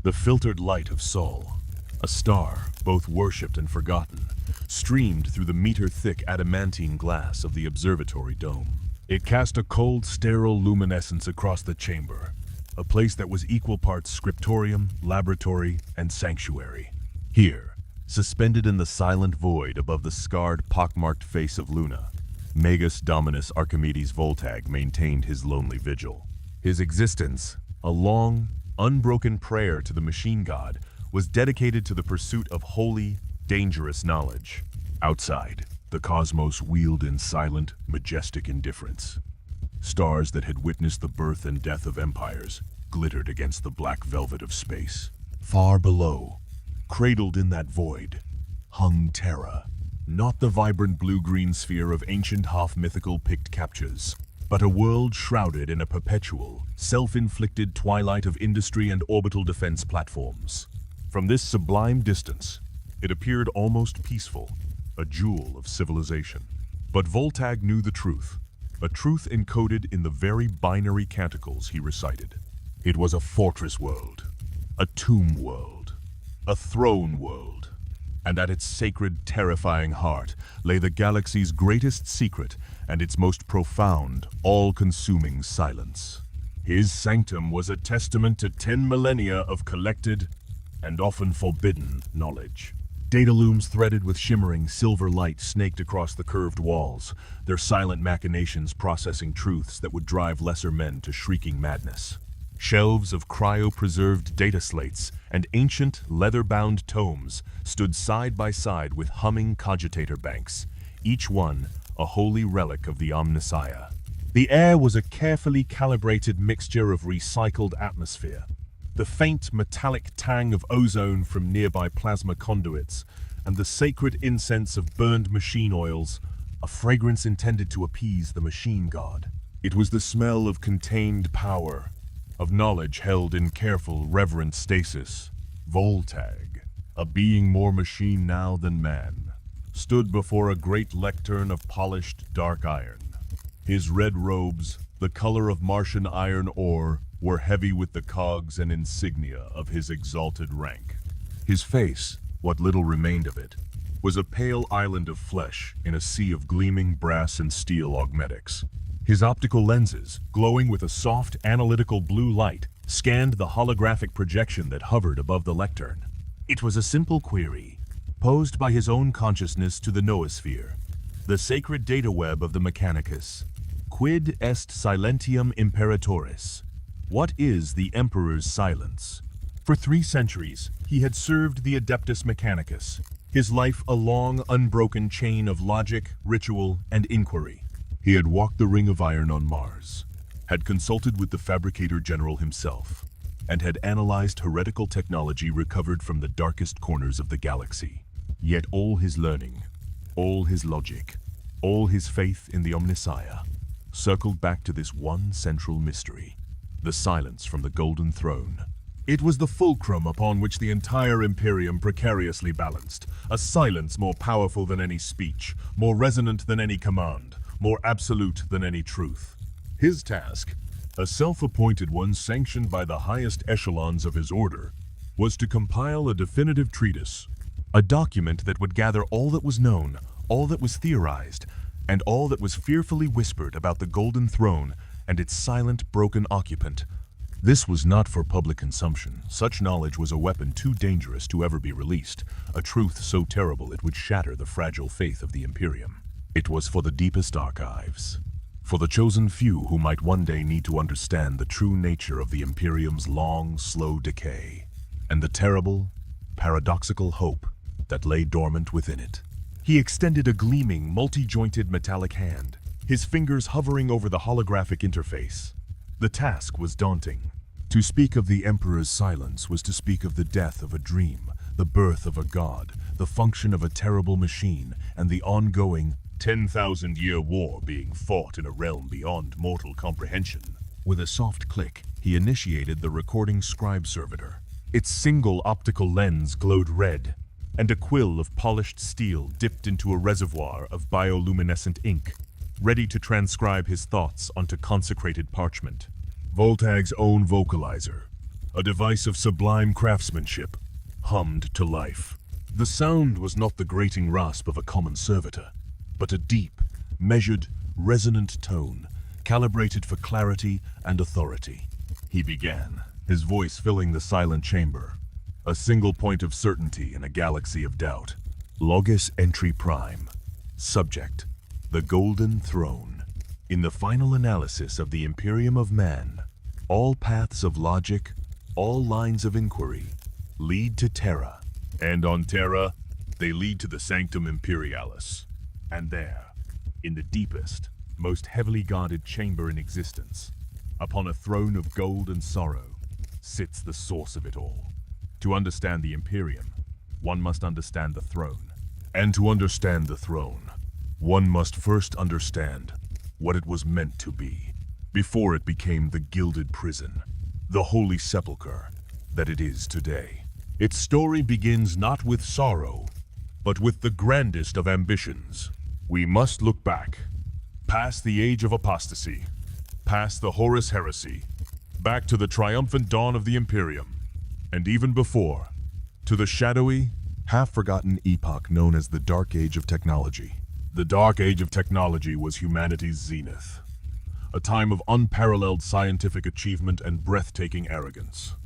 The filtered light of Sol, a star both worshipped and forgotten, streamed through the meter-thick adamantine glass of the observatory dome. It cast a cold, sterile luminescence across the chamber, a place that was equal parts scriptorium, laboratory, and sanctuary. Here, suspended in the silent void above the scarred, pockmarked face of Luna, Magus Dominus Archimedes Voltag maintained his lonely vigil. His existence, a long, unbroken prayer to the machine god, was dedicated to the pursuit of holy, dangerous knowledge. Outside, the cosmos wheeled in silent, majestic indifference. Stars that had witnessed the birth and death of empires glittered against the black velvet of space. Far below, cradled in that void, hung Terra, not the vibrant blue-green sphere of ancient half-mythical Pict captures, but a world shrouded in a perpetual, self-inflicted twilight of industry and orbital defense platforms. From this sublime distance, it appeared almost peaceful, a jewel of civilization. But Voltag knew the truth, a truth encoded in the very binary canticles he recited. It was a fortress world, a tomb world, a throne world, and at its sacred, terrifying heart lay the galaxy's greatest secret and its most profound, all-consuming silence. His sanctum was a testament to 10 millennia of collected and often forbidden knowledge. Data looms threaded with shimmering silver light snaked across the curved walls, their silent machinations processing truths that would drive lesser men to shrieking madness. Shelves of cryo-preserved data slates and ancient, leather-bound tomes stood side by side with humming cogitator banks, each one a holy relic of the Omnissiah. The air was a carefully calibrated mixture of recycled atmosphere, the faint metallic tang of ozone from nearby plasma conduits, and the sacred incense of burned machine oils, a fragrance intended to appease the machine god. It was the smell of contained power, of knowledge held in careful, reverent stasis. Voltag, a being more machine now than man, stood before a great lectern of polished dark iron. His red robes, the color of Martian iron ore, were heavy with the cogs and insignia of his exalted rank. His face, what little remained of it, was a pale island of flesh in a sea of gleaming brass and steel augmetics. His optical lenses, glowing with a soft, analytical blue light, scanned the holographic projection that hovered above the lectern. It was a simple query, posed by his own consciousness to the noosphere, the sacred data web of the Mechanicus. Quid est silentium imperatoris? What is the Emperor's silence? For 3 centuries, he had served the Adeptus Mechanicus, his life a long, unbroken chain of logic, ritual, and inquiry. He had walked the ring of iron on Mars, had consulted with the Fabricator General himself, and had analyzed heretical technology recovered from the darkest corners of the galaxy. Yet all his learning, all his logic, all his faith in the Omnissiah, circled back to this one central mystery: the silence from the Golden Throne. It was the fulcrum upon which the entire Imperium precariously balanced, a silence more powerful than any speech, more resonant than any command, more absolute than any truth. His task, a self-appointed one sanctioned by the highest echelons of his order, was to compile a definitive treatise, a document that would gather all that was known, all that was theorized, and all that was fearfully whispered about the Golden Throne and its silent, broken occupant. This was not for public consumption. Such knowledge was a weapon too dangerous to ever be released, a truth so terrible it would shatter the fragile faith of the Imperium. It was for the deepest archives, for the chosen few who might one day need to understand the true nature of the Imperium's long, slow decay, and the terrible, paradoxical hope that lay dormant within it. He extended a gleaming, multi-jointed metallic hand, his fingers hovering over the holographic interface. The task was daunting. To speak of the Emperor's silence was to speak of the death of a dream, the birth of a god, the function of a terrible machine, and the ongoing 10,000-year war being fought in a realm beyond mortal comprehension. With a soft click, he initiated the recording scribe servitor. Its single optical lens glowed red, and a quill of polished steel dipped into a reservoir of bioluminescent ink, ready to transcribe his thoughts onto consecrated parchment. Voltag's own vocalizer, a device of sublime craftsmanship, hummed to life. The sound was not the grating rasp of a common servitor, but a deep, measured, resonant tone, calibrated for clarity and authority. He began, his voice filling the silent chamber, a single point of certainty in a galaxy of doubt. Logos Entry Prime. Subject: the Golden Throne. In the final analysis of the Imperium of Man, all paths of logic, all lines of inquiry, lead to Terra. And on Terra, they lead to the Sanctum Imperialis. And there, in the deepest, most heavily guarded chamber in existence, upon a throne of gold and sorrow, sits the source of it all. To understand the Imperium, one must understand the throne. And to understand the throne, one must first understand what it was meant to be, before it became the gilded prison, the holy sepulchre that it is today. Its story begins not with sorrow, but with the grandest of ambitions. We must look back, past the age of apostasy, past the Horus heresy, back to the triumphant dawn of the Imperium, and even before, to the shadowy, half-forgotten epoch known as the Dark Age of Technology. The Dark Age of Technology was humanity's zenith, a time of unparalleled scientific achievement and breathtaking arrogance.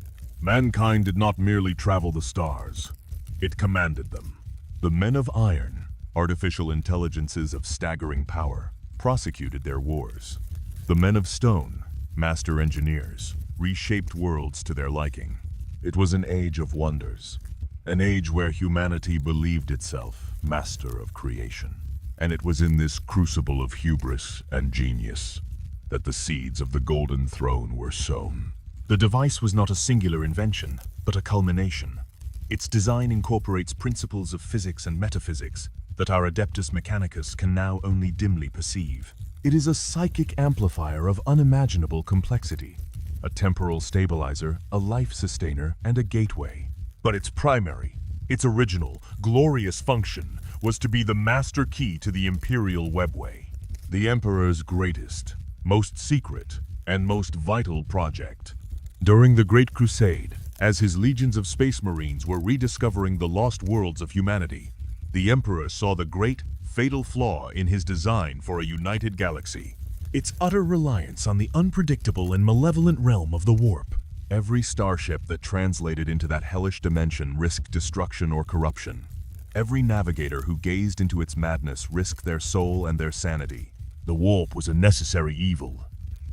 Mankind did not merely travel the stars, it commanded them. The men of iron, artificial intelligences of staggering power, prosecuted their wars. The men of stone, master engineers, reshaped worlds to their liking. It was an age of wonders, an age where humanity believed itself master of creation. And it was in this crucible of hubris and genius that the seeds of the Golden Throne were sown. The device was not a singular invention, but a culmination. Its design incorporates principles of physics and metaphysics that our Adeptus Mechanicus can now only dimly perceive. It is a psychic amplifier of unimaginable complexity, a temporal stabilizer, a life sustainer, and a gateway. But its primary, its original, glorious function was to be the master key to the Imperial webway, the Emperor's greatest, most secret, and most vital project. During the Great Crusade, as his legions of space marines were rediscovering the lost worlds of humanity, the Emperor saw the great, fatal flaw in his design for a united galaxy: its utter reliance on the unpredictable and malevolent realm of the warp. Every starship that translated into that hellish dimension risked destruction or corruption. Every navigator who gazed into its madness risked their soul and their sanity. The warp was a necessary evil,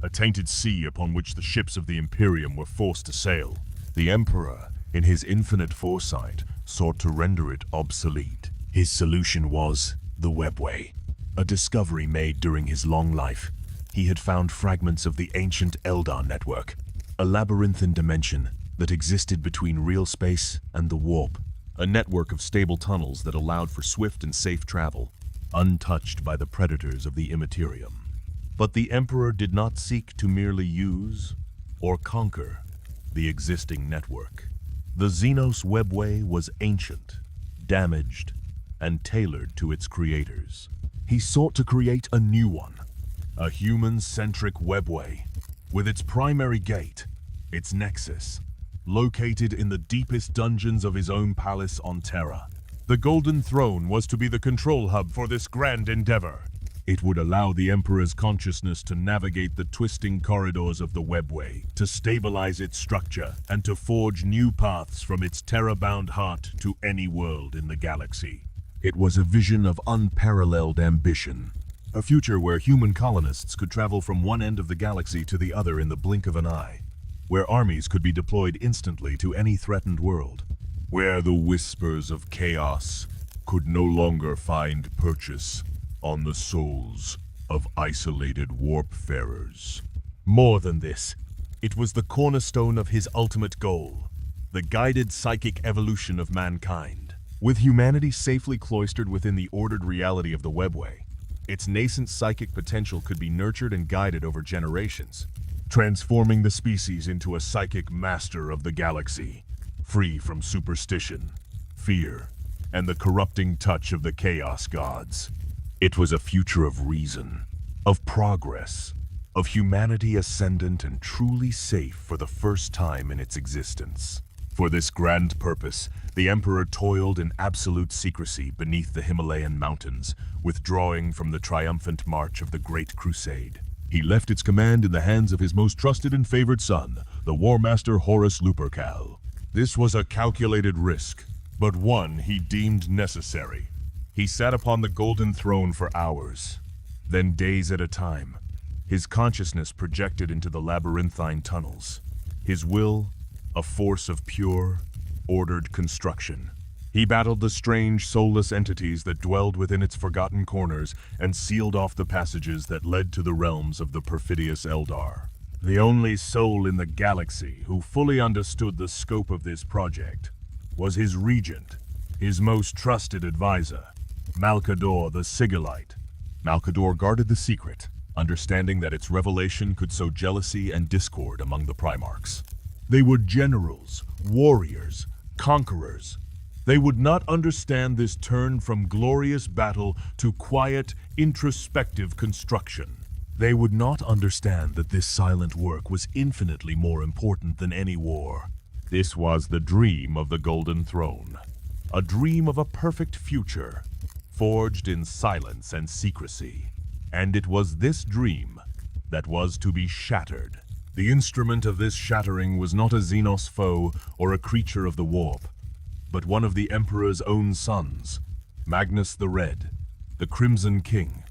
a tainted sea upon which the ships of the Imperium were forced to sail. The Emperor, in his infinite foresight, sought to render it obsolete. His solution was the webway, a discovery made during his long life. He had found fragments of the ancient Eldar network, a labyrinthine dimension that existed between real space and the warp, a network of stable tunnels that allowed for swift and safe travel, untouched by the predators of the Imperium. But the Emperor did not seek to merely use or conquer the existing network. The Xenos webway was ancient, damaged, and tailored to its creators. He sought to create a new one, a human-centric webway, with its primary gate, its nexus, located in the deepest dungeons of his own palace on Terra. The Golden Throne was to be the control hub for this grand endeavor. It would allow the Emperor's consciousness to navigate the twisting corridors of the webway, to stabilize its structure, and to forge new paths from its Terra-bound heart to any world in the galaxy. It was a vision of unparalleled ambition, a future where human colonists could travel from one end of the galaxy to the other in the blink of an eye, where armies could be deployed instantly to any threatened world, where the whispers of chaos could no longer find purchase on the souls of isolated warpfarers. More than this, it was the cornerstone of his ultimate goal, the guided psychic evolution of mankind. With humanity safely cloistered within the ordered reality of the webway, its nascent psychic potential could be nurtured and guided over generations, transforming the species into a psychic master of the galaxy, free from superstition, fear, and the corrupting touch of the chaos gods. It was a future of reason, of progress, of humanity ascendant and truly safe for the first time in its existence. For this grand purpose, the Emperor toiled in absolute secrecy beneath the Himalayan mountains, withdrawing from the triumphant march of the Great Crusade. He left its command in the hands of his most trusted and favored son, the War Master Horus Lupercal. This was a calculated risk, but one he deemed necessary. He sat upon the golden throne for hours, then days at a time, his consciousness projected into the labyrinthine tunnels, his will a force of pure, ordered construction. He battled the strange, soulless entities that dwelled within its forgotten corners and sealed off the passages that led to the realms of the perfidious Eldar. The only soul in the galaxy who fully understood the scope of this project was his regent, his most trusted advisor, Malcador the Sigillite. Malcador guarded the secret, understanding that its revelation could sow jealousy and discord among the Primarchs. They were generals, warriors, conquerors. They would not understand this turn from glorious battle to quiet, introspective construction. They would not understand that this silent work was infinitely more important than any war. This was the dream of the Golden Throne, a dream of a perfect future, forged in silence and secrecy. And it was this dream that was to be shattered. The instrument of this shattering was not a Xenos foe or a creature of the warp, but one of the Emperor's own sons, Magnus the Red, the Crimson King,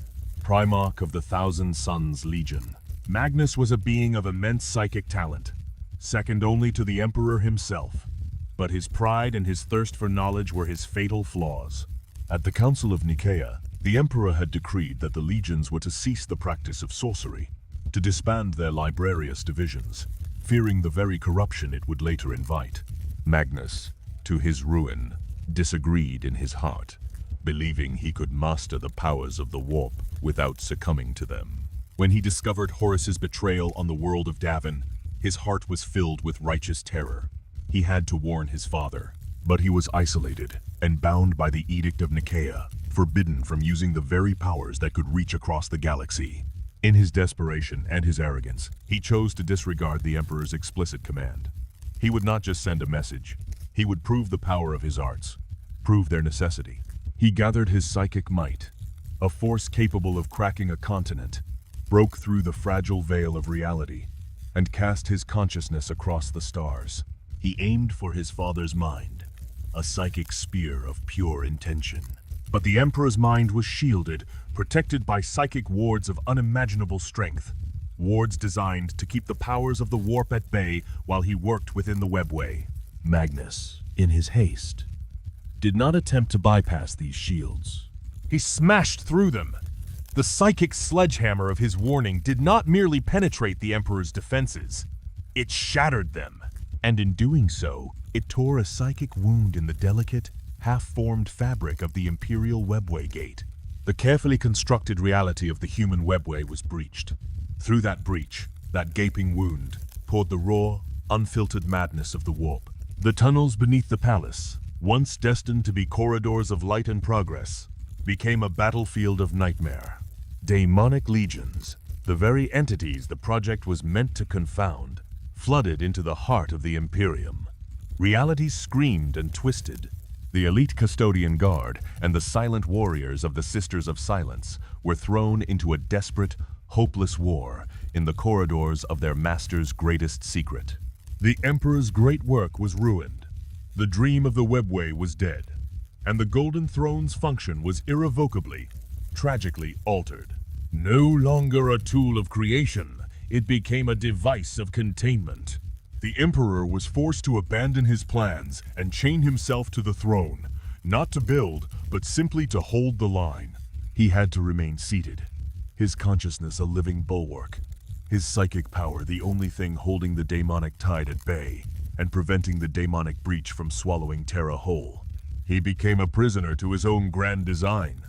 Primarch of the Thousand Suns Legion. Magnus was a being of immense psychic talent, second only to the Emperor himself, but his pride and his thirst for knowledge were his fatal flaws. At the Council of Nicaea, the Emperor had decreed that the legions were to cease the practice of sorcery, to disband their librarious divisions, fearing the very corruption it would later invite. Magnus, to his ruin, disagreed in his heart, believing he could master the powers of the warp without succumbing to them. When he discovered Horus's betrayal on the world of Davin, his heart was filled with righteous terror. He had to warn his father, but he was isolated and bound by the Edict of Nicaea, forbidden from using the very powers that could reach across the galaxy. In his desperation and his arrogance, he chose to disregard the Emperor's explicit command. He would not just send a message, he would prove the power of his arts, prove their necessity. He gathered his psychic might, a force capable of cracking a continent, broke through the fragile veil of reality, and cast his consciousness across the stars. He aimed for his father's mind, a psychic spear of pure intention. But the Emperor's mind was shielded, protected by psychic wards of unimaginable strength, wards designed to keep the powers of the warp at bay while he worked within the webway. Magnus, in his haste, did not attempt to bypass these shields. He smashed through them. The psychic sledgehammer of his warning did not merely penetrate the Emperor's defenses, it shattered them. And in doing so, it tore a psychic wound in the delicate, half-formed fabric of the Imperial webway gate. The carefully constructed reality of the human webway was breached. Through that breach, that gaping wound, poured the raw, unfiltered madness of the warp. The tunnels beneath the palace, once destined to be corridors of light and progress, became a battlefield of nightmare. Daemonic legions, the very entities the project was meant to confound, flooded into the heart of the Imperium. Reality screamed and twisted. The elite custodian guard and the silent warriors of the Sisters of Silence were thrown into a desperate, hopeless war in the corridors of their master's greatest secret. The Emperor's great work was ruined. The dream of the webway was dead, and the Golden Throne's function was irrevocably, tragically altered. No longer a tool of creation, it became a device of containment. The Emperor was forced to abandon his plans and chain himself to the throne, not to build, but simply to hold the line. He had to remain seated, his consciousness a living bulwark, his psychic power the only thing holding the daemonic tide at bay and preventing the daemonic breach from swallowing Terra whole. He became a prisoner to his own grand design,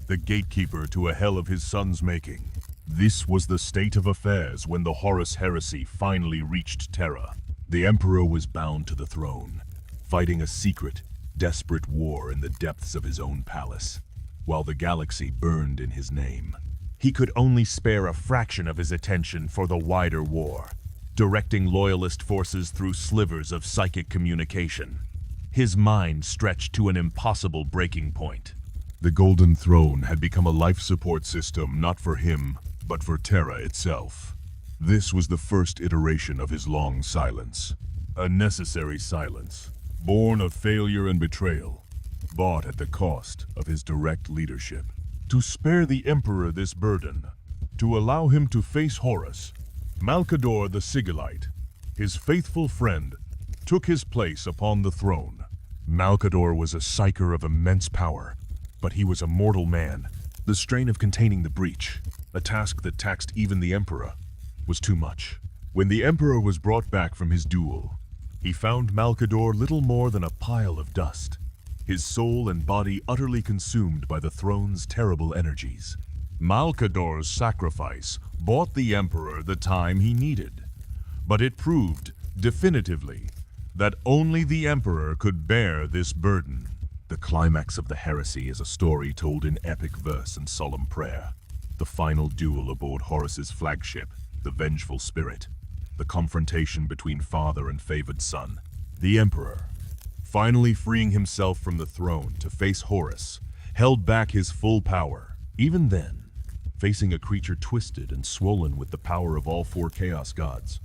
the gatekeeper to a hell of his son's making. This was the state of affairs when the Horus heresy finally reached Terra. The Emperor was bound to the throne, fighting a secret, desperate war in the depths of his own palace, while the galaxy burned in his name. he could only spare a fraction of his attention for the wider war, directing loyalist forces through slivers of psychic communication. His mind stretched to an impossible breaking point. The Golden Throne had become a life support system not for him, but for Terra itself. This was the first iteration of his long silence. A necessary silence, born of failure and betrayal, bought at the cost of his direct leadership. To spare the Emperor this burden, to allow him to face Horus, Malcador the Sigillite, his faithful friend, took his place upon the throne. Malcador was a psyker of immense power, but he was a mortal man. The strain of containing the breach, a task that taxed even the Emperor, was too much. When the Emperor was brought back from his duel, he found Malcador little more than a pile of dust, his soul and body utterly consumed by the throne's terrible energies. Malcador's sacrifice bought the Emperor the time he needed, but it proved, definitively, that only the Emperor could bear this burden. The climax of the heresy is a story told in epic verse and solemn prayer. The final duel aboard Horus's flagship, the Vengeful Spirit. The confrontation between father and favored son. The Emperor, finally freeing himself from the throne to face Horus, held back his full power. Even then, facing a creature twisted and swollen with the power of all four Chaos Gods,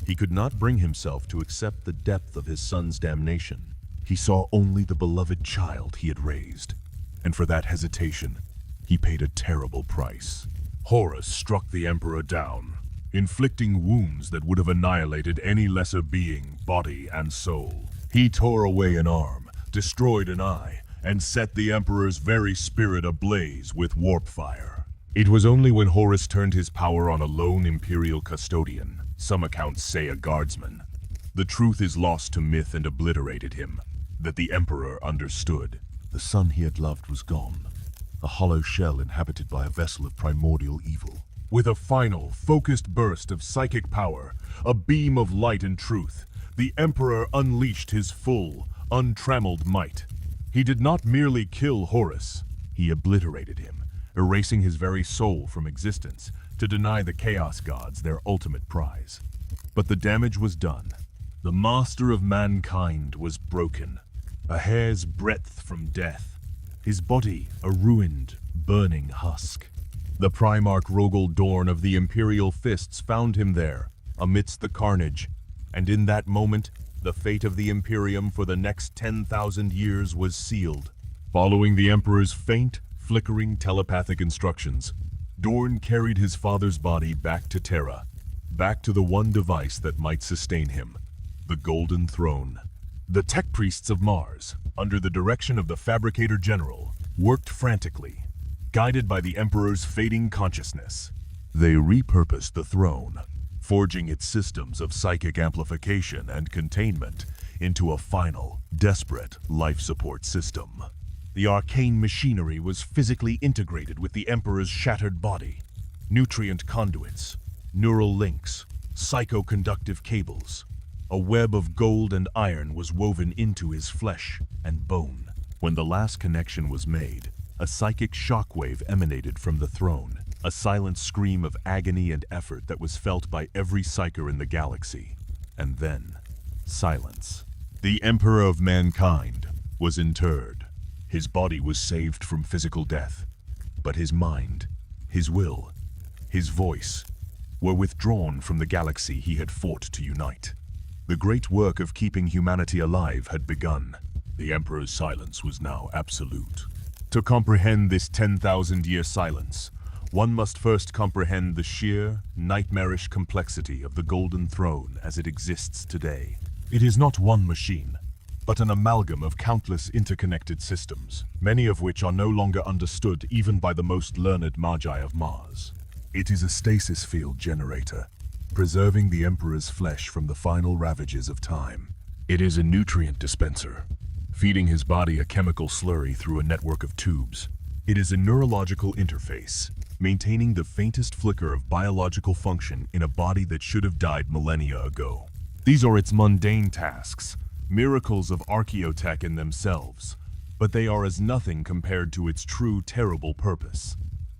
he could not bring himself to accept the depth of his son's damnation. He saw only the beloved child he had raised, and for that hesitation, he paid a terrible price. Horus struck the Emperor down, inflicting wounds that would have annihilated any lesser being, body and soul. He tore away an arm, destroyed an eye, and set the Emperor's very spirit ablaze with warp fire. It was only when Horus turned his power on a lone Imperial custodian, some accounts say a guardsman, the truth is lost to myth and obliterated him, that the Emperor understood. The son he had loved was gone, a hollow shell inhabited by a vessel of primordial evil. With a final, focused burst of psychic power, a beam of light and truth, the Emperor unleashed his full, untrammeled might. He did not merely kill Horus, he obliterated him, erasing his very soul from existence to deny the Chaos Gods their ultimate prize. But the damage was done. The master of mankind was broken, a hair's breadth from death, his body a ruined, burning husk. The Primarch Rogel Dorn of the Imperial Fists found him there, amidst the carnage, and in that moment, the fate of the Imperium for the next 10,000 years was sealed. Following the Emperor's faint, flickering telepathic instructions, Dorn carried his father's body back to Terra, back to the one device that might sustain him, the Golden Throne. The tech priests of Mars, under the direction of the Fabricator General, worked frantically, guided by the Emperor's fading consciousness. They repurposed the throne, forging its systems of psychic amplification and containment into a final, desperate life support system. The arcane machinery was physically integrated with the Emperor's shattered body. Nutrient conduits, neural links, psychoconductive cables. A web of gold and iron was woven into his flesh and bone. When the last connection was made, a psychic shockwave emanated from the throne, a silent scream of agony and effort that was felt by every psyker in the galaxy. And then, silence. The Emperor of Mankind was interred. His body was saved from physical death, but his mind, his will, his voice were withdrawn from the galaxy he had fought to unite. The great work of keeping humanity alive had begun. The Emperor's silence was now absolute. To comprehend this 10,000-year silence, one must first comprehend the sheer, nightmarish complexity of the Golden Throne as it exists today. It is not one machine, but an amalgam of countless interconnected systems, many of which are no longer understood even by the most learned Magi of Mars. It is a stasis field generator, preserving the Emperor's flesh from the final ravages of time. It is a nutrient dispenser, feeding his body a chemical slurry through a network of tubes. It is a neurological interface, maintaining the faintest flicker of biological function in a body that should have died millennia ago. These are its mundane tasks, miracles of archaeotech in themselves, but they are as nothing compared to its true terrible purpose.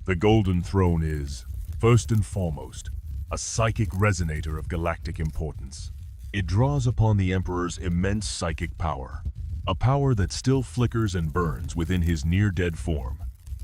The Golden Throne is, first and foremost, a psychic resonator of galactic importance. It draws upon the Emperor's immense psychic power, a power that still flickers and burns within his near-dead form,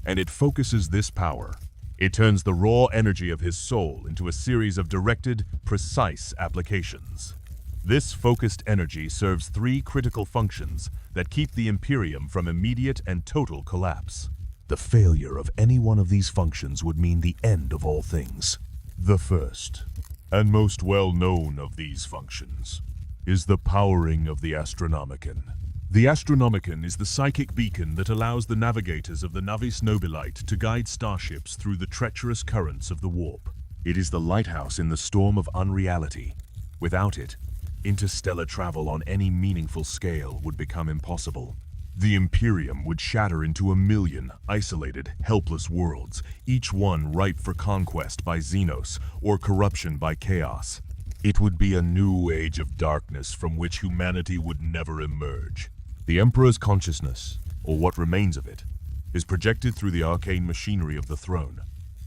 and it focuses this power. It turns the raw energy of his soul into a series of directed, precise applications. This focused energy serves three critical functions that keep the Imperium from immediate and total collapse. The failure of any one of these functions would mean the end of all things. The first, and most well-known of these functions, is the powering of the Astronomican. The Astronomican is the psychic beacon that allows the navigators of the Navis Nobilite to guide starships through the treacherous currents of the warp. It is the lighthouse in the storm of unreality. Without it, interstellar travel on any meaningful scale would become impossible. The Imperium would shatter into a million isolated, helpless worlds, each one ripe for conquest by Xenos or corruption by chaos. It would be a new age of darkness from which humanity would never emerge. The Emperor's consciousness, or what remains of it, is projected through the arcane machinery of the throne,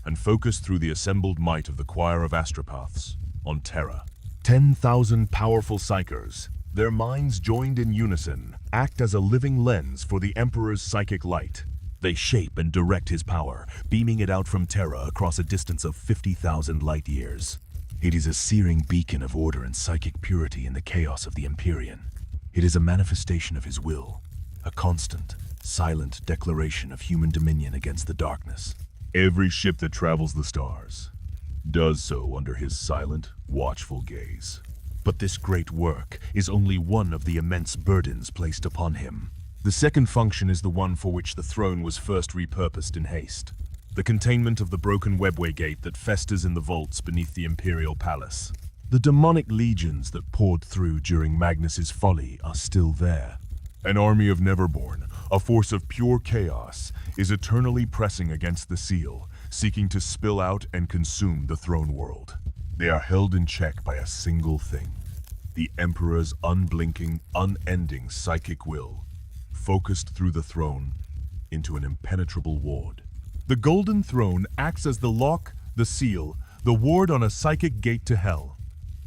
and focused through the assembled might of the choir of astropaths on Terra. 10,000 powerful psychers, their minds joined in unison, act as a living lens for the Emperor's psychic light. They shape and direct his power, beaming it out from Terra across a distance of 50,000 light-years. It is a searing beacon of order and psychic purity in the chaos of the Imperium. It is a manifestation of his will, a constant, silent declaration of human dominion against the darkness. Every ship that travels the stars does so under his silent, watchful gaze. But this great work is only one of the immense burdens placed upon him. The second function is the one for which the throne was first repurposed in haste. The containment of the broken webway gate that festers in the vaults beneath the Imperial Palace. The demonic legions that poured through during Magnus's folly are still there. An army of Neverborn, a force of pure chaos, is eternally pressing against the seal, seeking to spill out and consume the throne world. They are held in check by a single thing: the Emperor's unblinking, unending psychic will, focused through the throne into an impenetrable ward. The Golden Throne acts as the lock, the seal, the ward on a psychic gate to hell.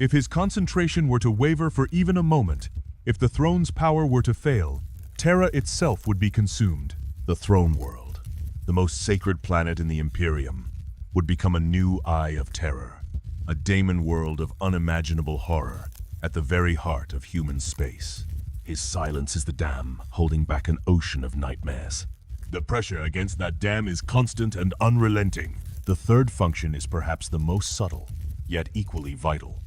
If his concentration were to waver for even a moment, if the throne's power were to fail, Terra itself would be consumed. The throne world, the most sacred planet in the Imperium, would become a new eye of terror, a daemon world of unimaginable horror at the very heart of human space. His silence is the dam holding back an ocean of nightmares. The pressure against that dam is constant and unrelenting. The third function is perhaps the most subtle, yet equally vital.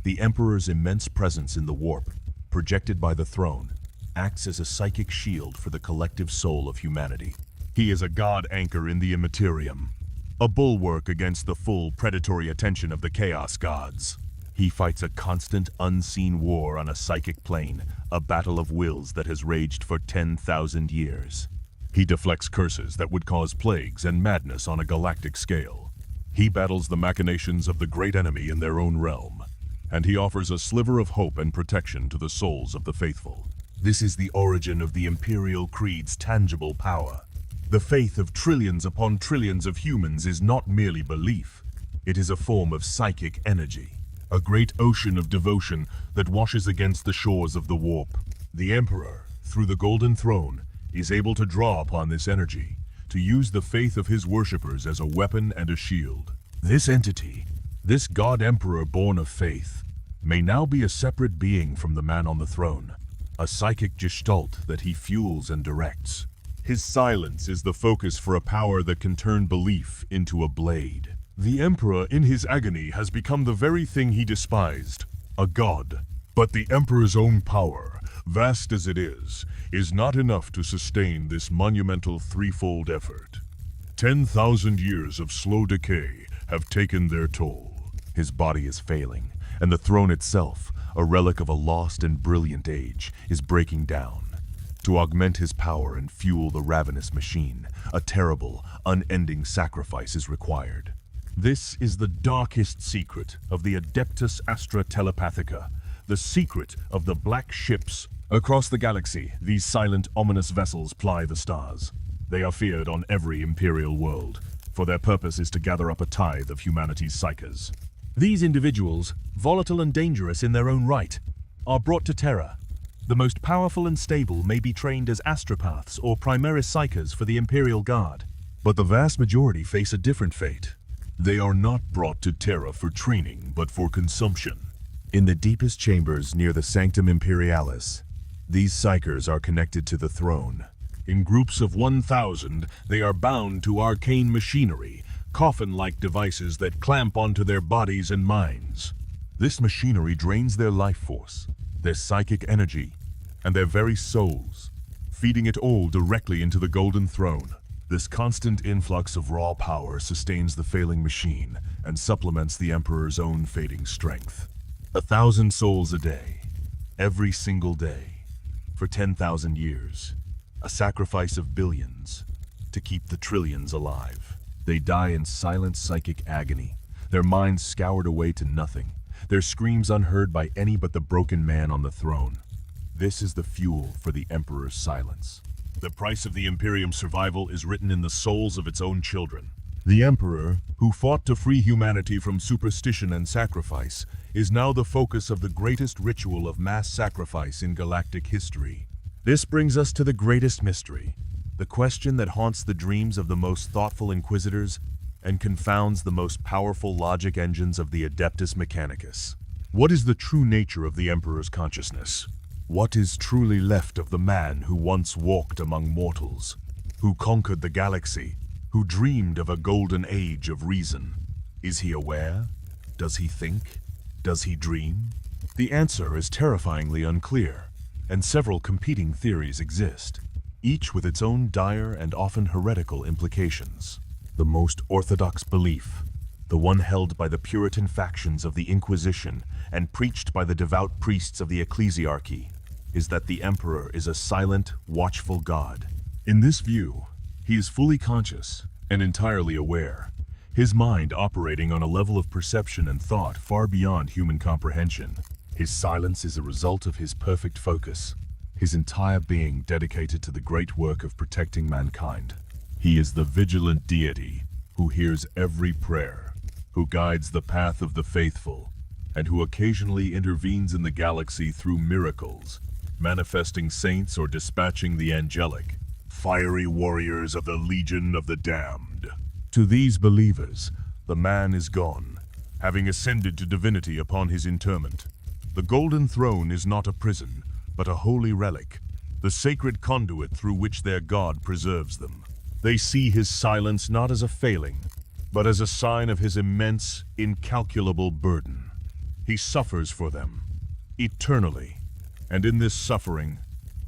The Emperor's immense presence in the warp, projected by the throne, acts as a psychic shield for the collective soul of humanity. He is a god anchor in the immaterium, a bulwark against the full predatory attention of the chaos gods. He fights a constant, unseen war on a psychic plane, a battle of wills that has raged for 10,000 years. He deflects curses that would cause plagues and madness on a galactic scale. He battles the machinations of the great enemy in their own realm, and he offers a sliver of hope and protection to the souls of the faithful. This is the origin of the Imperial Creed's tangible power. The faith of trillions upon trillions of humans is not merely belief. It is a form of psychic energy, a great ocean of devotion that washes against the shores of the warp. The Emperor, through the Golden Throne, is able to draw upon this energy, to use the faith of his worshippers as a weapon and a shield. This entity, this God Emperor born of faith, may now be a separate being from the man on the throne, a psychic gestalt that he fuels and directs. His silence is the focus for a power that can turn belief into a blade. The Emperor, in his agony, has become the very thing he despised, a god. But the Emperor's own power, vast as it is not enough to sustain this monumental threefold effort. 10,000 years of slow decay have taken their toll. His body is failing, and the throne itself, a relic of a lost and brilliant age, is breaking down. To augment his power and fuel the ravenous machine, a terrible, unending sacrifice is required. This is the darkest secret of the Adeptus Astra Telepathica, the secret of the black ships. Across the galaxy, these silent, ominous vessels ply the stars. They are feared on every Imperial world, for their purpose is to gather up a tithe of humanity's psyches. These individuals, volatile and dangerous in their own right, are brought to Terra. The most powerful and stable may be trained as astropaths or primaris psychers for the Imperial Guard. But the vast majority face a different fate. They are not brought to Terra for training, but for consumption. In the deepest chambers near the Sanctum Imperialis, these psychers are connected to the throne. In groups of 1,000, they are bound to arcane machinery, coffin-like devices that clamp onto their bodies and minds. This machinery drains their life force, their psychic energy, and their very souls, feeding it all directly into the Golden Throne. This constant influx of raw power sustains the failing machine and supplements the Emperor's own fading strength. 1,000 souls a day, every single day, for 10,000 years. A sacrifice of billions to keep the trillions alive. They die in silent psychic agony, their minds scoured away to nothing, their screams unheard by any but the broken man on the throne. This is the fuel for the Emperor's silence. The price of the Imperium's survival is written in the souls of its own children. The Emperor, who fought to free humanity from superstition and sacrifice, is now the focus of the greatest ritual of mass sacrifice in galactic history. This brings us to the greatest mystery, the question that haunts the dreams of the most thoughtful inquisitors and confounds the most powerful logic engines of the Adeptus Mechanicus. What is the true nature of the Emperor's consciousness? What is truly left of the man who once walked among mortals, who conquered the galaxy, who dreamed of a golden age of reason? Is he aware? Does he think? Does he dream? The answer is terrifyingly unclear, and several competing theories exist, each with its own dire and often heretical implications. The most orthodox belief, the one held by the Puritan factions of the Inquisition and preached by the devout priests of the ecclesiarchy, is that the Emperor is a silent, watchful god. In this view, he is fully conscious and entirely aware, his mind operating on a level of perception and thought far beyond human comprehension. His silence is a result of his perfect focus, his entire being dedicated to the great work of protecting mankind. He is the vigilant deity who hears every prayer, who guides the path of the faithful, and who occasionally intervenes in the galaxy through miracles, manifesting saints or dispatching the angelic, fiery warriors of the Legion of the Damned. To these believers, the man is gone, having ascended to divinity upon his interment. The Golden Throne is not a prison, but a holy relic, the sacred conduit through which their God preserves them. They see his silence not as a failing, but as a sign of his immense, incalculable burden. He suffers for them, eternally, and in this suffering,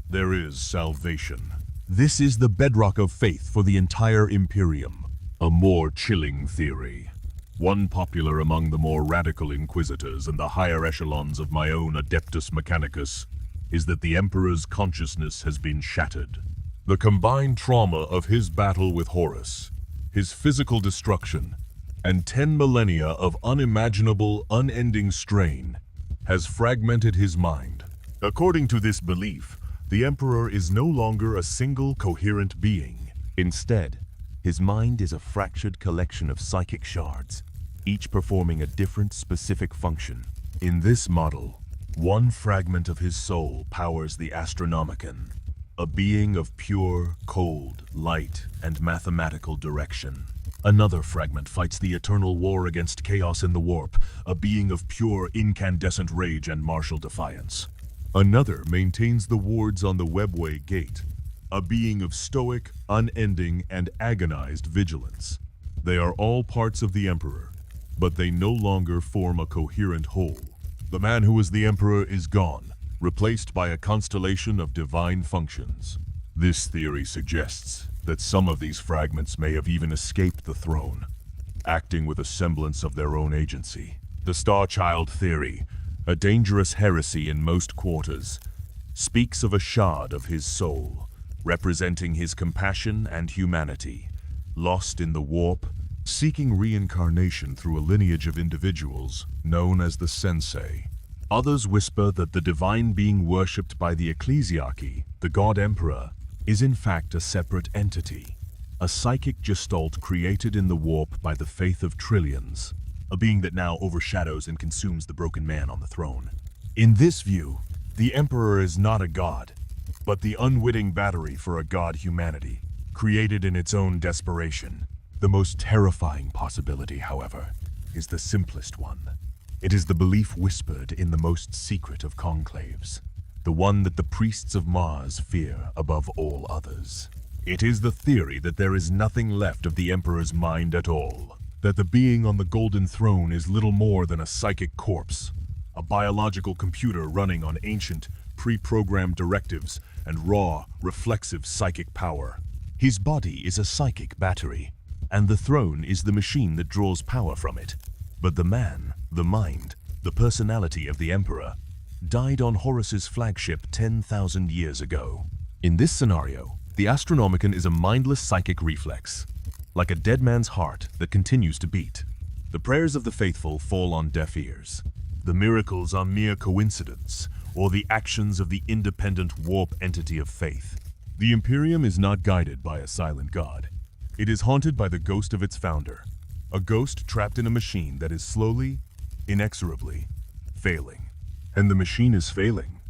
there is salvation. This is the bedrock of faith for the entire Imperium. A more chilling theory, one popular among the more radical inquisitors and the higher echelons of my own Adeptus Mechanicus, is that the Emperor's consciousness has been shattered. The combined trauma of his battle with Horus, his physical destruction, and 10 millennia of unimaginable, unending strain has fragmented his mind. According to this belief, the Emperor is no longer a single coherent being. Instead, his mind is a fractured collection of psychic shards, each performing a different specific function. In this model, one fragment of his soul powers the Astronomican, a being of pure, cold, light, and mathematical direction. Another fragment fights the eternal war against chaos in the warp, a being of pure, incandescent rage and martial defiance. Another maintains the wards on the Webway Gate, a being of stoic, unending, and agonized vigilance. They are all parts of the Emperor, but they no longer form a coherent whole. The man who was the Emperor is gone, replaced by a constellation of divine functions. This theory suggests that some of these fragments may have even escaped the throne, acting with a semblance of their own agency. The Star Child theory, a dangerous heresy in most quarters, speaks of a shard of his soul, representing his compassion and humanity, lost in the warp, seeking reincarnation through a lineage of individuals known as the Sensei. Others whisper that the divine being worshipped by the ecclesiarchy, the God Emperor, is in fact a separate entity, a psychic gestalt created in the warp by the faith of trillions, a being that now overshadows and consumes the broken man on the throne. In this view, the Emperor is not a god, but the unwitting battery for a god humanity, created in its own desperation. The most terrifying possibility, however, is the simplest one. It is the belief whispered in the most secret of conclaves, the one that the priests of Mars fear above all others. It is the theory that there is nothing left of the Emperor's mind at all, that the being on the Golden Throne is little more than a psychic corpse, a biological computer running on ancient, pre-programmed directives and raw, reflexive psychic power. His body is a psychic battery, and the throne is the machine that draws power from it. But the man, the mind, the personality of the Emperor, died on Horus's flagship 10,000 years ago. In this scenario, the Astronomican is a mindless psychic reflex, like a dead man's heart that continues to beat. The prayers of the faithful fall on deaf ears. The miracles are mere coincidence, or the actions of the independent warp entity of faith. The Imperium is not guided by a silent god. It is haunted by the ghost of its founder, a ghost trapped in a machine that is slowly, inexorably, failing. And the machine is failing.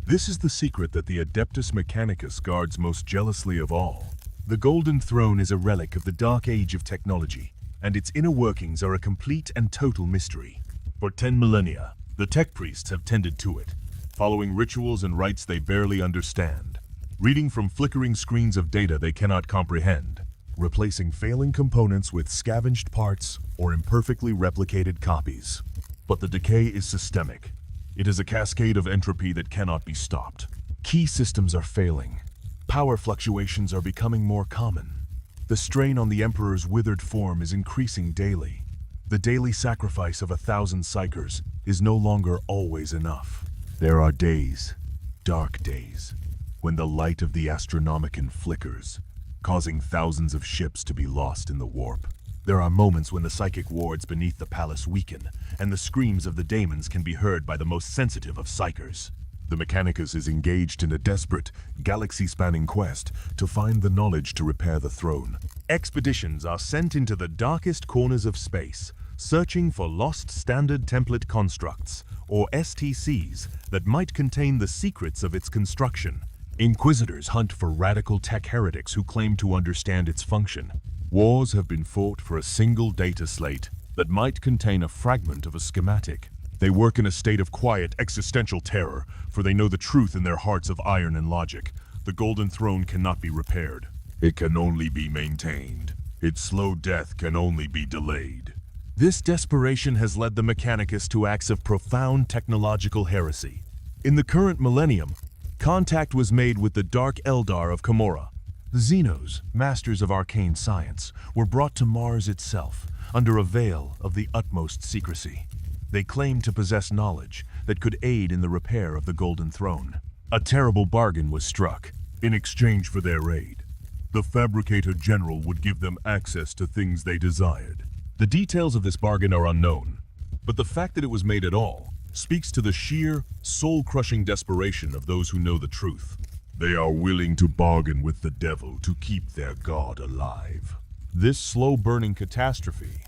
This is the secret that the Adeptus Mechanicus guards most jealously of all. The Golden Throne is a relic of the dark age of technology, and its inner workings are a complete and total mystery. For 10 millennia, the tech priests have tended to it, following rituals and rites they barely understand, reading from flickering screens of data they cannot comprehend, replacing failing components with scavenged parts or imperfectly replicated copies. But the decay is systemic. It is a cascade of entropy that cannot be stopped. Key systems are failing. Power fluctuations are becoming more common. The strain on the Emperor's withered form is increasing daily. The daily sacrifice of 1,000 psychers is no longer always enough. There are days, dark days, when the light of the Astronomican flickers, causing thousands of ships to be lost in the warp. There are moments when the psychic wards beneath the palace weaken, and the screams of the daemons can be heard by the most sensitive of psychers. The Mechanicus is engaged in a desperate, galaxy-spanning quest to find the knowledge to repair the throne. Expeditions are sent into the darkest corners of space, searching for lost standard template constructs, or STCs, that might contain the secrets of its construction. Inquisitors hunt for radical tech heretics who claim to understand its function. Wars have been fought for a single data slate that might contain a fragment of a schematic. They work in a state of quiet, existential terror, for they know the truth in their hearts of iron and logic. The Golden Throne cannot be repaired. It can only be maintained. Its slow death can only be delayed. This desperation has led the Mechanicus to acts of profound technological heresy. In the current millennium, contact was made with the Dark Eldar of Camorra. The Xenos, masters of arcane science, were brought to Mars itself, under a veil of the utmost secrecy. They claimed to possess knowledge that could aid in the repair of the Golden Throne. A terrible bargain was struck. In exchange for their aid, the Fabricator General would give them access to things they desired. The details of this bargain are unknown, but the fact that it was made at all speaks to the sheer, soul-crushing desperation of those who know the truth. They are willing to bargain with the devil to keep their god alive. This slow-burning catastrophe,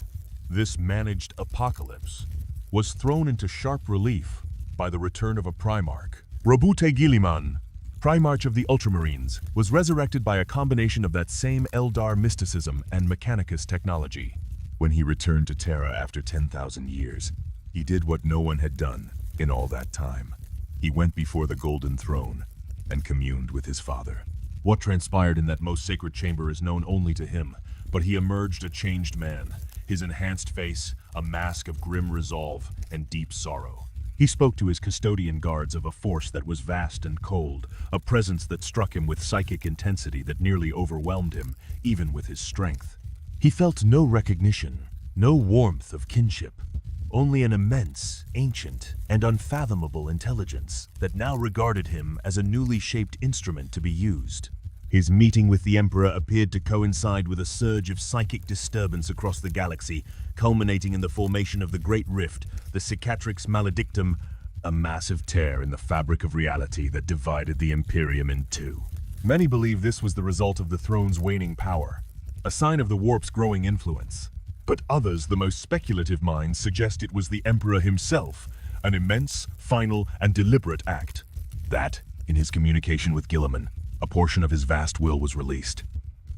this managed apocalypse, was thrown into sharp relief by the return of a Primarch. Robute Guilliman, Primarch of the Ultramarines, was resurrected by a combination of that same Eldar mysticism and Mechanicus technology. When he returned to Terra after 10,000 years, he did what no one had done in all that time. He went before the Golden Throne and communed with his father. What transpired in that most sacred chamber is known only to him, but he emerged a changed man, his enhanced face a mask of grim resolve and deep sorrow. He spoke to his custodian guards of a force that was vast and cold, a presence that struck him with psychic intensity that nearly overwhelmed him, even with his strength. He felt no recognition, no warmth of kinship, only an immense, ancient, and unfathomable intelligence that now regarded him as a newly shaped instrument to be used. His meeting with the Emperor appeared to coincide with a surge of psychic disturbance across the galaxy, culminating in the formation of the Great Rift, the Cicatrix Maledictum, a massive tear in the fabric of reality that divided the Imperium in two. Many believe this was the result of the throne's waning power. a sign of the warp's growing influence. But others, the most speculative minds, suggest it was the Emperor himself, an immense, final, and deliberate act. That, in his communication with Guilliman, a portion of his vast will was released.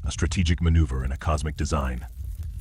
A strategic maneuver in a cosmic design.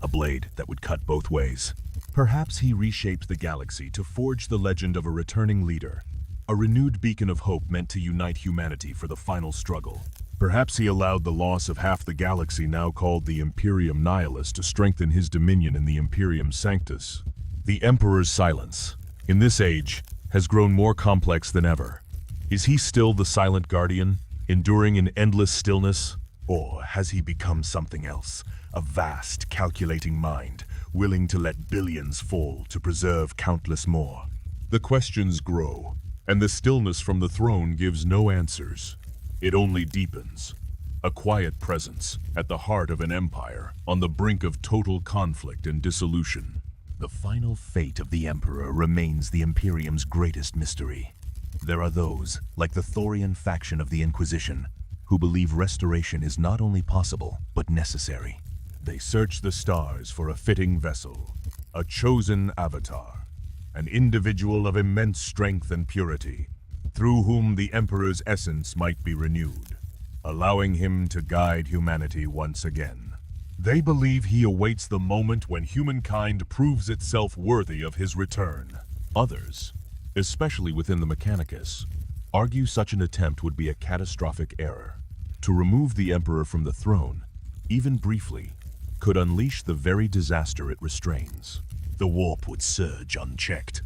A blade that would cut both ways. Perhaps he reshaped the galaxy to forge the legend of a returning leader. A renewed beacon of hope meant to unite humanity for the final struggle. Perhaps he allowed the loss of half the galaxy now called the Imperium Nihilus to strengthen his dominion in the Imperium Sanctus. The Emperor's silence, in this age, has grown more complex than ever. Is he still the silent guardian, enduring in endless stillness? Or has he become something else, a vast, calculating mind, willing to let billions fall to preserve countless more? The questions grow, and the stillness from the throne gives no answers. It only deepens. A quiet presence at the heart of an empire, on the brink of total conflict and dissolution. The final fate of the Emperor remains the Imperium's greatest mystery. There are those, like the Thorian faction of the Inquisition, who believe restoration is not only possible, but necessary. They search the stars for a fitting vessel, a chosen avatar, an individual of immense strength and purity, through whom the Emperor's essence might be renewed, allowing him to guide humanity once again. They believe he awaits the moment when humankind proves itself worthy of his return. Others, especially within the Mechanicus, argue such an attempt would be a catastrophic error. To remove the Emperor from the throne, even briefly, could unleash the very disaster it restrains. The warp would surge unchecked.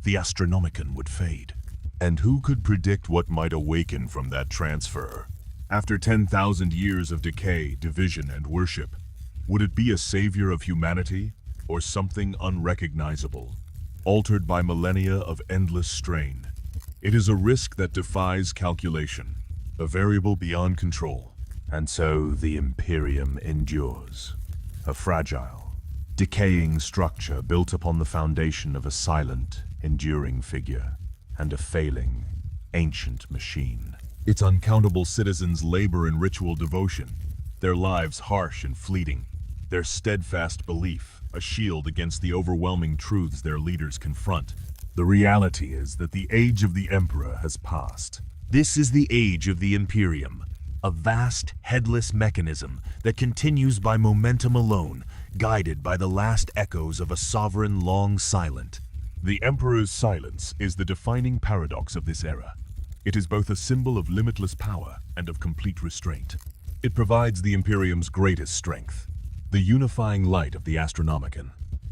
The Astronomican would fade. And who could predict what might awaken from that transfer? After 10,000 years of decay, division, and worship, would it be a savior of humanity, or something unrecognizable, altered by millennia of endless strain? It is a risk that defies calculation, a variable beyond control. And so the Imperium endures. A fragile, decaying structure built upon the foundation of a silent, enduring figure, and a failing, ancient machine. Its uncountable citizens labor in ritual devotion, their lives harsh and fleeting, their steadfast belief a shield against the overwhelming truths their leaders confront. The reality is that the age of the Emperor has passed. This is the age of the Imperium, a vast, headless mechanism that continues by momentum alone, guided by the last echoes of a sovereign long silent. The Emperor's silence is the defining paradox of this era. It is both a symbol of limitless power and of complete restraint. It provides the Imperium's greatest strength, the unifying light of the Astronomican,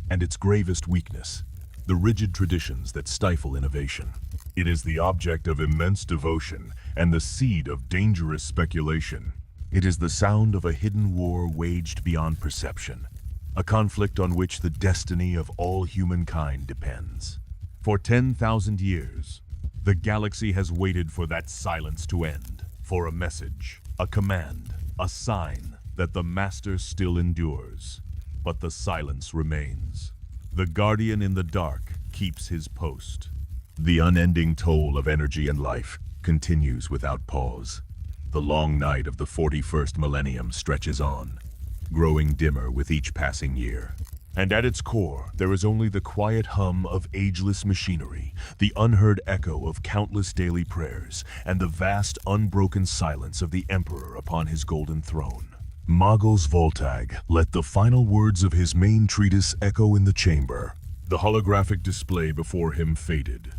and its gravest weakness, the rigid traditions that stifle innovation. It is the object of immense devotion and the seed of dangerous speculation. It is the sound of a hidden war waged beyond perception, a conflict on which the destiny of all humankind depends. For 10,000 years, the galaxy has waited for that silence to end, for a message, a command, a sign that the Master still endures. But the silence remains. The guardian in the dark keeps his post. The unending toll of energy and life continues without pause. The long night of the 41st millennium stretches on, growing dimmer with each passing year. And at its core, there is only the quiet hum of ageless machinery, the unheard echo of countless daily prayers, and the vast, unbroken silence of the Emperor upon his golden throne. Magos Voltag let the final words of his main treatise echo in the chamber. The holographic display before him faded,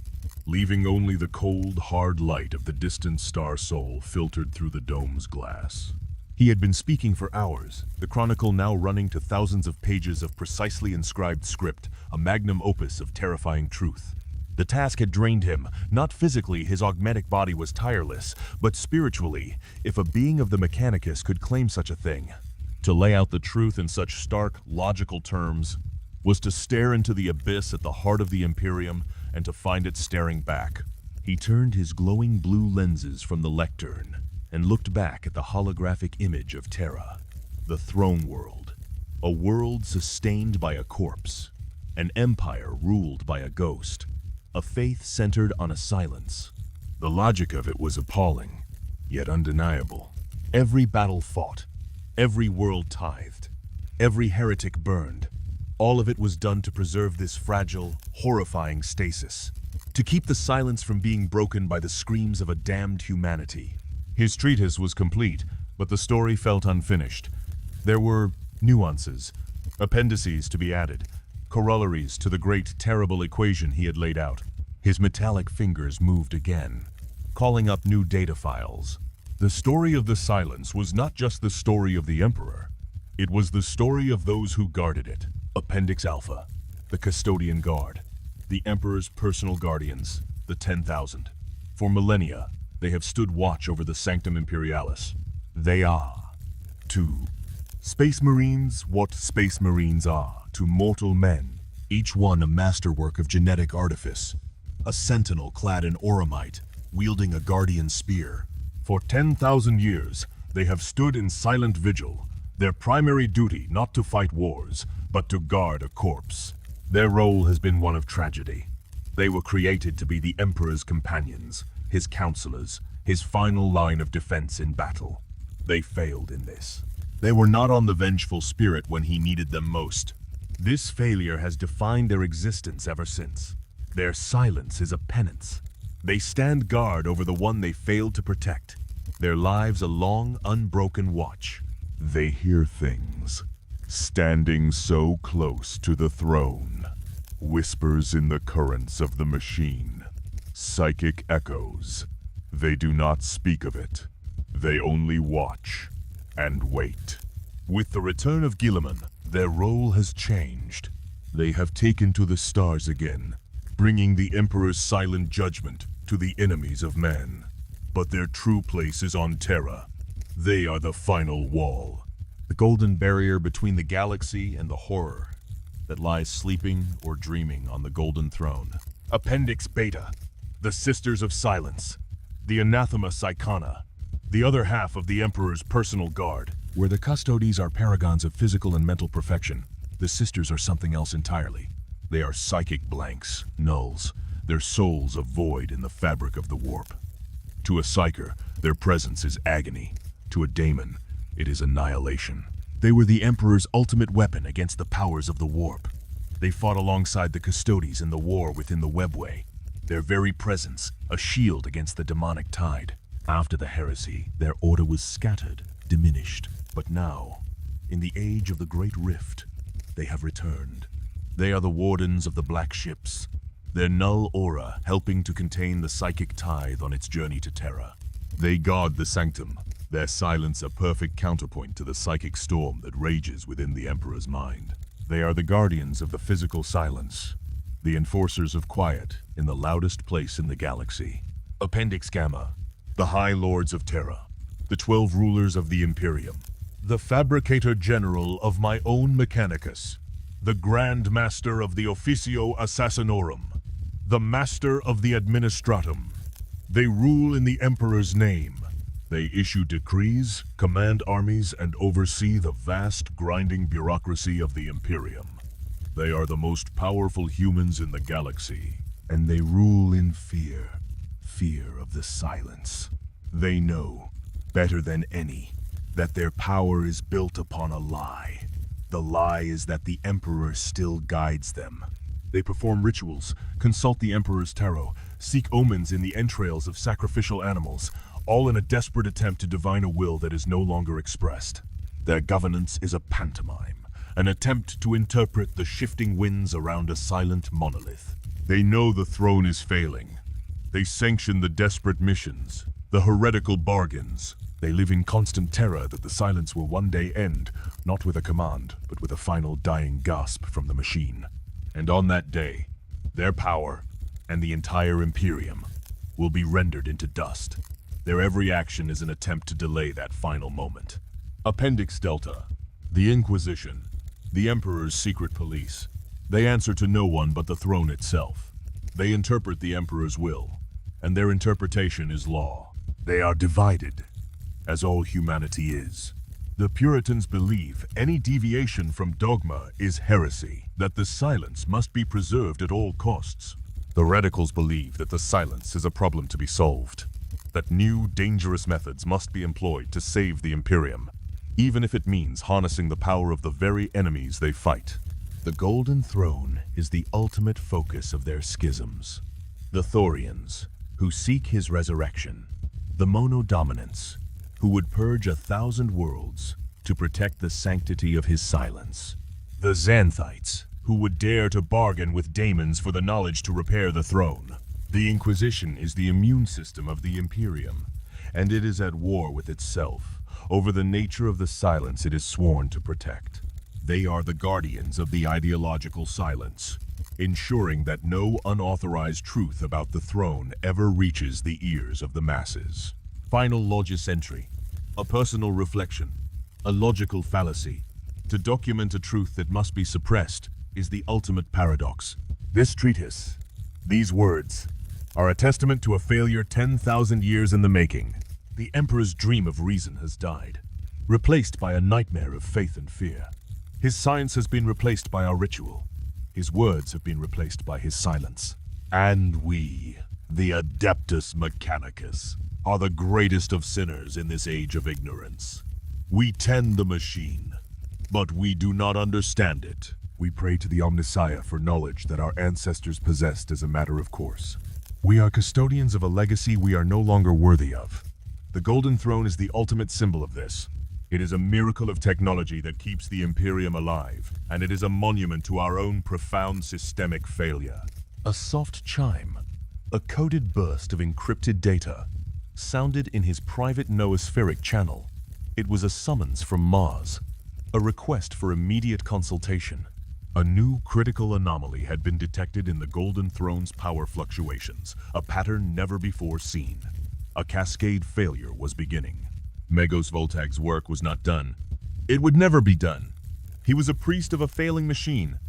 leaving only the cold, hard light of the distant star soul filtered through the dome's glass. He had been speaking for hours, the chronicle now running to thousands of pages of precisely inscribed script, a magnum opus of terrifying truth. The task had drained him. Not physically, his augmetic body was tireless, but spiritually, if a being of the Mechanicus could claim such a thing. To lay out the truth in such stark, logical terms was to stare into the abyss at the heart of the Imperium and to find it staring back. He turned his glowing blue lenses from the lectern and looked back at the holographic image of Terra, the throne world, a world sustained by a corpse, an empire ruled by a ghost, a faith centered on a silence. The logic of it was appalling, yet undeniable. Every battle fought, every world tithed, Every heretic burned. All of it was done to preserve this fragile, horrifying stasis, to keep the silence from being broken by the screams of a damned humanity. His treatise was complete, but the story felt unfinished. There were nuances, appendices to be added, corollaries to the great, terrible equation he had laid out. His metallic fingers moved again, calling up new data files. The story of the silence was not just the story of the Emperor. It was the story of those who guarded it. Appendix Alpha, the Custodian Guard, the Emperor's personal guardians, the 10,000. For millennia, they have stood watch over the Sanctum Imperialis. They are, to Space Marines, what Space Marines are to mortal men, each one a masterwork of genetic artifice, a sentinel clad in auramite, wielding a guardian spear. For 10,000 years, they have stood in silent vigil, their primary duty not to fight wars, but to guard a corpse. Their role has been one of tragedy. They were created to be the Emperor's companions, his counselors, his final line of defense in battle. They failed in this. They were not on the vengeful spirit when he needed them most. This failure has defined their existence ever since. Their silence is a penance. They stand guard over the one they failed to protect. Their lives a long, unbroken watch. They hear things, standing so close to the throne. Whispers in the currents of the machine. Psychic echoes. They do not speak of it. They only watch and wait. With the return of Guilliman, their role has changed. They have taken to the stars again, bringing the Emperor's silent judgment to the enemies of man. But their true place is on Terra. They are the final wall. The golden barrier between the galaxy and the horror that lies sleeping or dreaming on the golden throne. Appendix Beta, the Sisters of Silence, the Anathema Psychana, the other half of the Emperor's personal guard. Where the Custodes are paragons of physical and mental perfection, the Sisters are something else entirely. They are psychic blanks, nulls, their souls a void in the fabric of the warp. To a psyker, their presence is agony. To a daemon, it is annihilation. They were the Emperor's ultimate weapon against the powers of the warp. They fought alongside the Custodes in the war within the webway. Their very presence, a shield against the demonic tide. After the heresy, their order was scattered, diminished. But now, in the age of the Great Rift, they have returned. They are the wardens of the black ships, their null aura helping to contain the psychic tithe on its journey to Terra. They guard the sanctum, their silence a perfect counterpoint to the psychic storm that rages within the Emperor's mind. They are the guardians of the physical silence, the enforcers of quiet in the loudest place in the galaxy. Appendix Gamma, the High Lords of Terra, the 12 rulers of the Imperium, the Fabricator General of my own Mechanicus, the Grand Master of the Officio Assassinorum, the Master of the Administratum. They rule in the Emperor's name. They issue decrees, command armies, and oversee the vast, grinding bureaucracy of the Imperium. They are the most powerful humans in the galaxy, and they rule in fear. Fear of the silence. They know, better than any, that their power is built upon a lie. The lie is that the Emperor still guides them. They perform rituals, consult the Emperor's tarot, seek omens in the entrails of sacrificial animals, all in a desperate attempt to divine a will that is no longer expressed. Their governance is a pantomime, an attempt to interpret the shifting winds around a silent monolith. They know the throne is failing. They sanction the desperate missions, the heretical bargains. They live in constant terror that the silence will one day end, not with a command, but with a final dying gasp from the machine. And on that day, their power, and the entire Imperium, will be rendered into dust. Their every action is an attempt to delay that final moment. Appendix Delta, the Inquisition, the Emperor's secret police. They answer to no one but the throne itself. They interpret the Emperor's will, and their interpretation is law. They are divided, as all humanity is. The Puritans believe any deviation from dogma is heresy, that the silence must be preserved at all costs. The radicals believe that the silence is a problem to be solved, that new, dangerous methods must be employed to save the Imperium. even if it means harnessing the power of the very enemies they fight. The Golden Throne is the ultimate focus of their schisms. The Thorians, who seek his resurrection. The Mono-Dominants, who would purge 1,000 worlds to protect the sanctity of his silence. The Xanthites, who would dare to bargain with daemons for the knowledge to repair the throne. The Inquisition is the immune system of the Imperium, and it is at war with itself over the nature of the silence it is sworn to protect. They are the guardians of the ideological silence, ensuring that no unauthorized truth about the throne ever reaches the ears of the masses. Final Logis entry, a personal reflection, a logical fallacy. To document a truth that must be suppressed is the ultimate paradox. This treatise, these words, are a testament to a failure 10,000 years in the making. The Emperor's dream of reason has died, replaced by a nightmare of faith and fear. His science has been replaced by our ritual. His words have been replaced by his silence. And we, the Adeptus Mechanicus, are the greatest of sinners in this age of ignorance. We tend the machine, but we do not understand it. We pray to the Omnissiah for knowledge that our ancestors possessed as a matter of course. We are custodians of a legacy we are no longer worthy of. The Golden Throne is the ultimate symbol of this. It is a miracle of technology that keeps the Imperium alive, and it is a monument to our own profound systemic failure. A soft chime, a coded burst of encrypted data, sounded in his private noospheric channel. It was a summons from Mars, a request for immediate consultation. A new critical anomaly had been detected in the Golden Throne's power fluctuations, a pattern never before seen. A cascade failure was beginning. Megos Voltag's work was not done. It would never be done. He was a priest of a failing machine,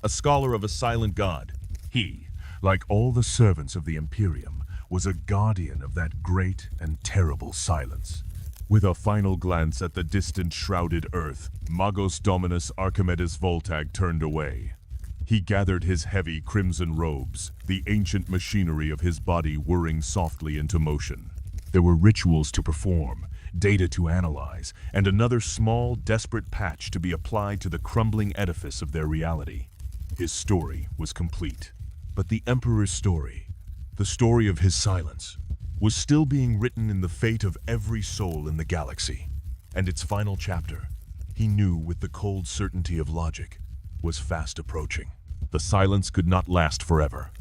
a scholar of a silent god. He, like all the servants of the Imperium, was a guardian of that great and terrible silence. With a final glance at the distant shrouded earth, Magos Dominus Archimedes Voltag turned away. He gathered his heavy crimson robes, the ancient machinery of his body whirring softly into motion. There were rituals to perform, data to analyze, and another small, desperate patch to be applied to the crumbling edifice of their reality. His story was complete. But the Emperor's story, the story of his silence, was still being written in the fate of every soul in the galaxy. And its final chapter, he knew with the cold certainty of logic, was fast approaching. The silence could not last forever.